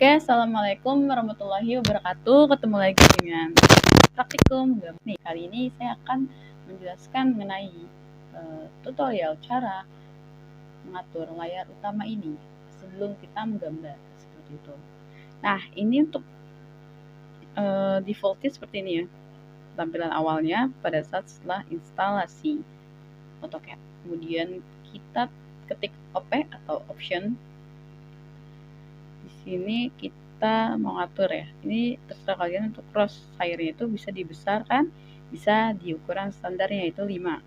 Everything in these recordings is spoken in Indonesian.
Oke, assalamualaikum warahmatullahi wabarakatuh. Ketemu lagi dengan praktikum nih. Kali ini saya akan menjelaskan mengenai tutorial cara mengatur layar utama ini sebelum kita menggambar seperti itu. Nah, ini untuk defaultnya seperti ini ya. Tampilan awalnya pada saat setelah instalasi AutoCAD. Kemudian kita ketik OP atau option. Di sini kita mau ngatur ya. Ini terserah kalian untuk crosshair-nya itu bisa dibesarkan, bisa di ukuran standarnya itu 5.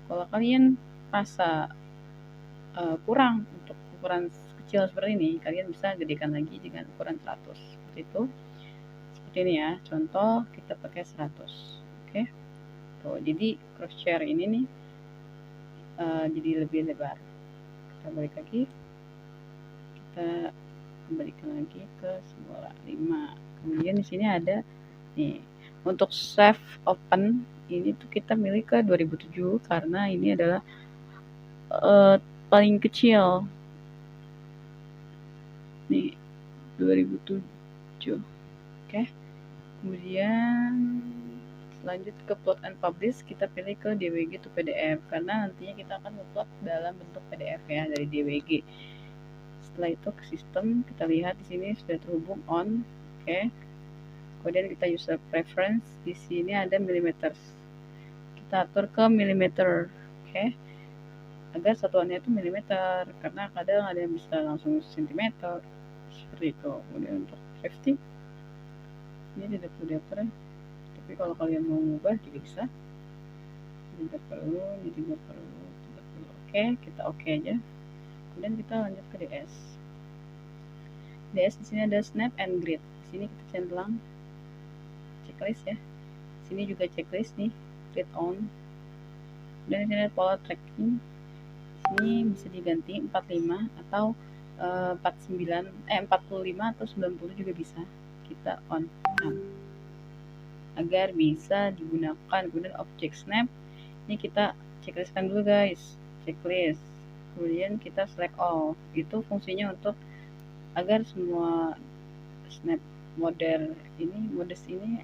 Kalau kalian rasa kurang untuk ukuran kecil seperti ini, kalian bisa gedekan lagi dengan ukuran 100. Seperti itu. Seperti ini ya. Contoh kita pakai 100. Oke. Tuh, jadi crosshair ini nih jadi lebih lebar. Kita balik lagi. Kita kembalikan lagi ke semula 5. Kemudian di sini ada nih untuk save open ini tuh kita milih ke 2007 karena ini adalah paling kecil nih 2007. Oke. Kemudian lanjut ke plot and publish, kita pilih ke DWG to PDF karena nantinya kita akan upload dalam bentuk PDF ya dari DWG. Setelah itu ke sistem, kita lihat di sini sudah terhubung on. Oke. Kemudian kita user preference, di sini ada millimeter. Kita atur ke millimeter. Oke. Agar satuannya itu milimeter karena kadang ada yang bisa langsung sentimeter seperti itu. Kemudian untuk safety ini tidak perlu diatur, tapi kalau kalian mau mengubah juga bisa. Tidak perlu, ini tidak perlu. Oke, kita oke aja. Kemudian kita lanjut ke DS. DS di sini ada snap and grid. Di sini kita centang checklist ya. Di sini juga checklist nih, grid on. Dan di sini ada pola tracking. Ini bisa diganti 45 atau 45 atau 90 juga bisa. Kita on agar bisa digunakan. Kemudian object snap ini kita checklistkan dulu guys, checklist. Kemudian kita select all, itu fungsinya untuk agar semua snap model modus ini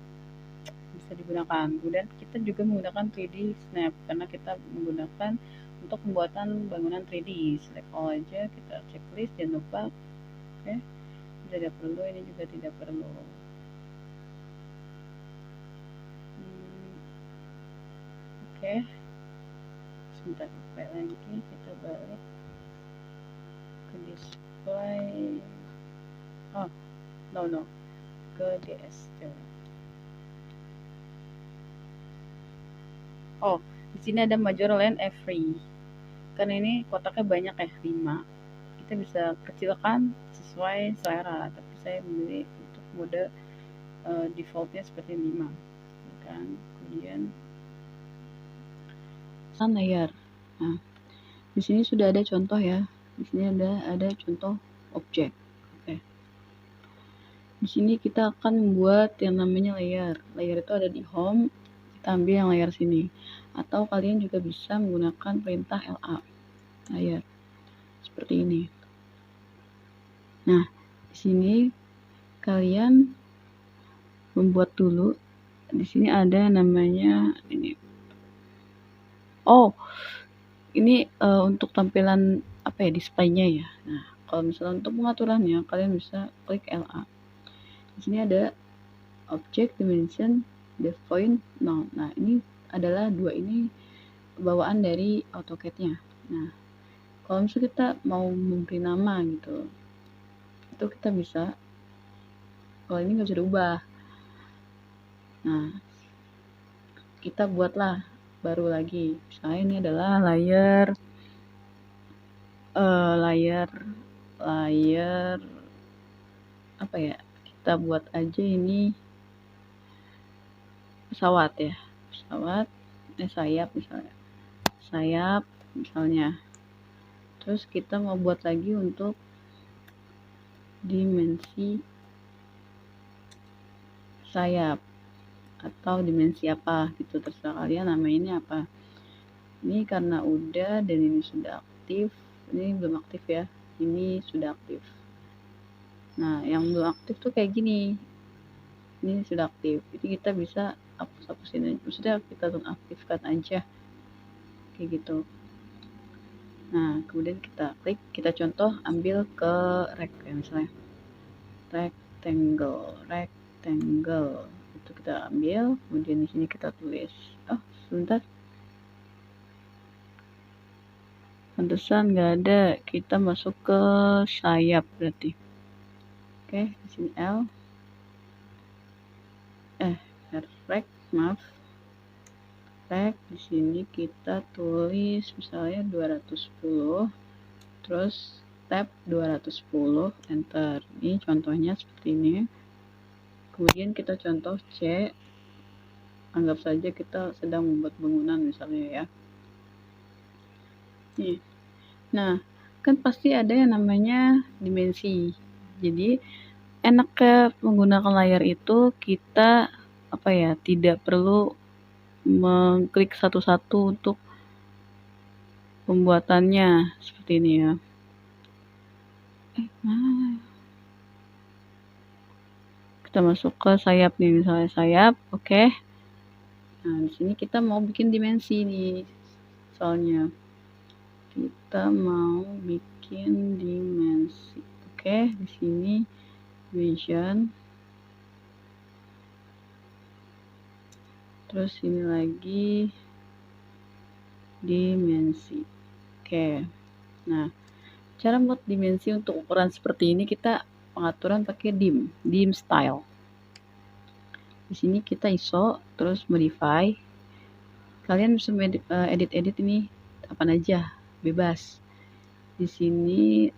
bisa digunakan. Kemudian kita juga menggunakan 3D snap karena kita menggunakan untuk pembuatan bangunan 3D. Select all aja, kita checklist, jangan lupa. Oke, tidak perlu, ini juga tidak perlu. Oke, sebentar lagi kita balik ke display. Oh, no, ke DS. Oh, di sini ada major line every. Karena ini kotaknya banyak ya, 5. Kita bisa kecilkan sesuai selera, tapi saya memilih untuk mode defaultnya seperti 5. Kan? Kemudian layar. Nah, di sini sudah ada contoh ya. Di sini ada contoh objek. Oke. Di sini kita akan membuat yang namanya layer. Layer itu ada di home. Kita ambil yang layar sini. Atau kalian juga bisa menggunakan perintah LA. Layar. Seperti ini. Nah, di sini kalian membuat dulu. Di sini ada namanya ini. Oh, ini untuk tampilan apa ya, displaynya ya. Nah, kalau misalnya untuk pengaturannya kalian bisa klik LA. Di sini ada object dimension define null. Nah, ini adalah 2 ini bawaan dari AutoCAD-nya. Nah, kalau misalnya kita mau memberi nama gitu, itu kita bisa. Kalau ini nggak bisa diubah. Nah, kita buatlah baru lagi. Misalnya ini adalah layer apa ya? Kita buat aja ini pesawat ya. Sayap misalnya. Sayap misalnya. Terus kita mau buat lagi untuk dimensi sayap atau dimensi apa gitu, terserah kalian namainnya apa. Ini karena udah dan ini sudah aktif, ini belum aktif ya, ini sudah aktif. Nah, yang belum aktif tuh kayak gini. Ini sudah aktif. Jadi kita bisa hapus-hapusin aja. Maksudnya kita nonaktifkan aja. Kayak gitu. Nah, kemudian kita klik, kita contoh ambil ke rect ya, misalnya rectangle itu kita ambil, kemudian di sini kita tulis. Oh, sebentar. Pantesan nggak ada. Kita masuk ke sayap berarti. Oke, di sini L. Rect, maaf. Rect, di sini kita tulis misalnya 210. Terus tab 210, enter. Ini contohnya seperti ini. Kemudian kita contoh C. Anggap saja kita sedang membuat bangunan misalnya ya. Nih. Nah, kan pasti ada yang namanya dimensi. Jadi, enaknya menggunakan layar itu kita tidak perlu mengklik satu-satu untuk pembuatannya seperti ini ya. Kita masuk ke sayap nih, misalnya sayap, oke. Nah, di sini kita mau bikin dimensi nih, soalnya kita mau bikin dimensi. Oke, di sini dimension. Terus ini lagi dimensi. Oke. Nah, cara buat dimensi untuk ukuran seperti ini kita pengaturan pakai dim style. Di sini kita ISO, terus modify. Kalian bisa edit ini apa aja, bebas. Di sini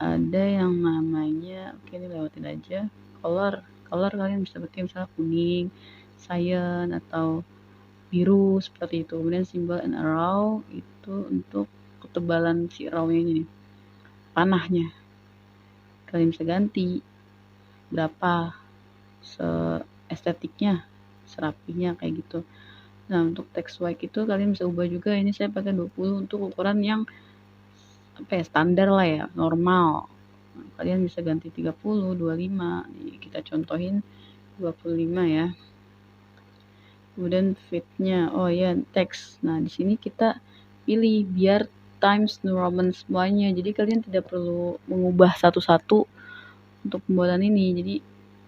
ada yang namanya, oke ini lewatin aja, color kalian bisa pakai misalnya kuning, cyan, atau biru seperti itu. Kemudian symbol and arrow itu untuk ketebalan si arrow-nya ini, panahnya. Kalian bisa ganti berapa estetiknya, serapinya kayak gitu. Nah, untuk text white itu kalian bisa ubah juga. Ini saya pakai 20 untuk ukuran yang standar lah ya, normal. Nah, kalian bisa ganti 30, 25. Nih, kita contohin 25 ya. Kemudian fit-nya, oh ya, teks. Nah, di sini kita pilih biar Times New Roman semuanya. Jadi kalian tidak perlu mengubah satu-satu untuk pembuatan ini. Jadi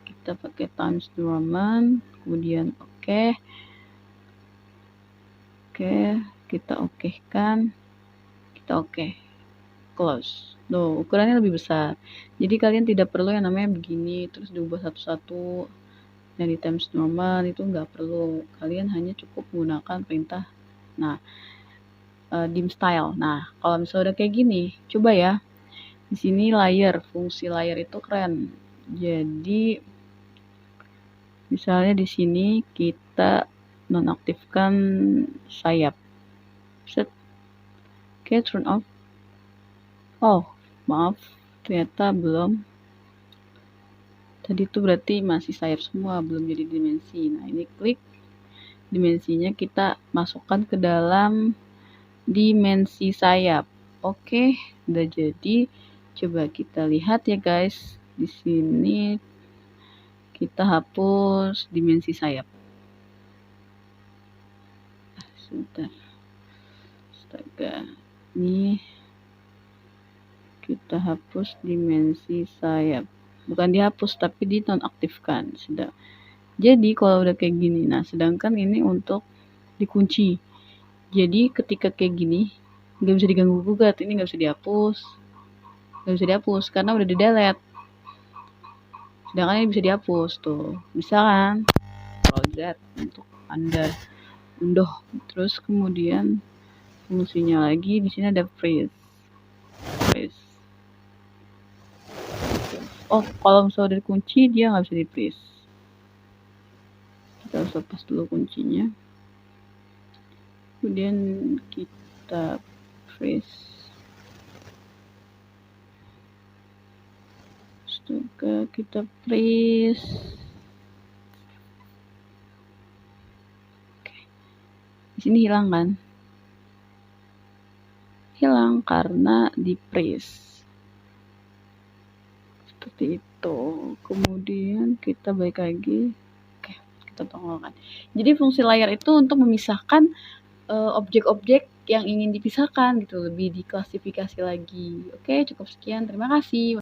kita pakai Times New Roman, kemudian oke, kita oke-kan, kita oke. Close. Tuh, ukurannya lebih besar. Jadi kalian tidak perlu yang namanya begini, terus diubah satu-satu. Dari Times New Roman itu nggak perlu. Kalian hanya cukup menggunakan perintah. Nah, dim style. Nah, kalau misalnya udah kayak gini, coba ya. Di sini layer, fungsi layer itu keren. Jadi misalnya di sini kita nonaktifkan sayap. Set. Oke, turn off. Oh, maaf, ternyata belum. Tadi itu berarti masih sayap semua, belum jadi dimensi. Nah, ini klik dimensinya, kita masukkan ke dalam dimensi sayap. Oke, udah jadi. Coba kita lihat ya guys. Di sini kita hapus dimensi sayap. Sebentar. Astaga. Ini kita hapus dimensi sayap. Bukan dihapus, tapi dinonaktifkan. Sudah. Jadi kalau udah kayak gini, nah sedangkan ini untuk dikunci. Jadi ketika kayak gini, nggak bisa diganggu gugat, ini nggak bisa dihapus karena udah di delete. Sedangkan ini bisa dihapus tuh, bisa kan? Ctrl Z untuk Anda unduh. Terus kemudian fungsinya lagi di sini ada freeze. Oh, kalau misalnya udah dikunci dia nggak bisa di freeze. Kita harus lepas dulu kuncinya. Kemudian kita freeze. Astaga, kita freeze. Oke. Di sini hilang kan? Hilang karena di freeze. seperti itu. Kemudian kita balik lagi. Oke, kita tongolkan. Jadi fungsi layar itu untuk memisahkan objek-objek yang ingin dipisahkan gitu, lebih diklasifikasi lagi. Oke, cukup sekian. Terima kasih.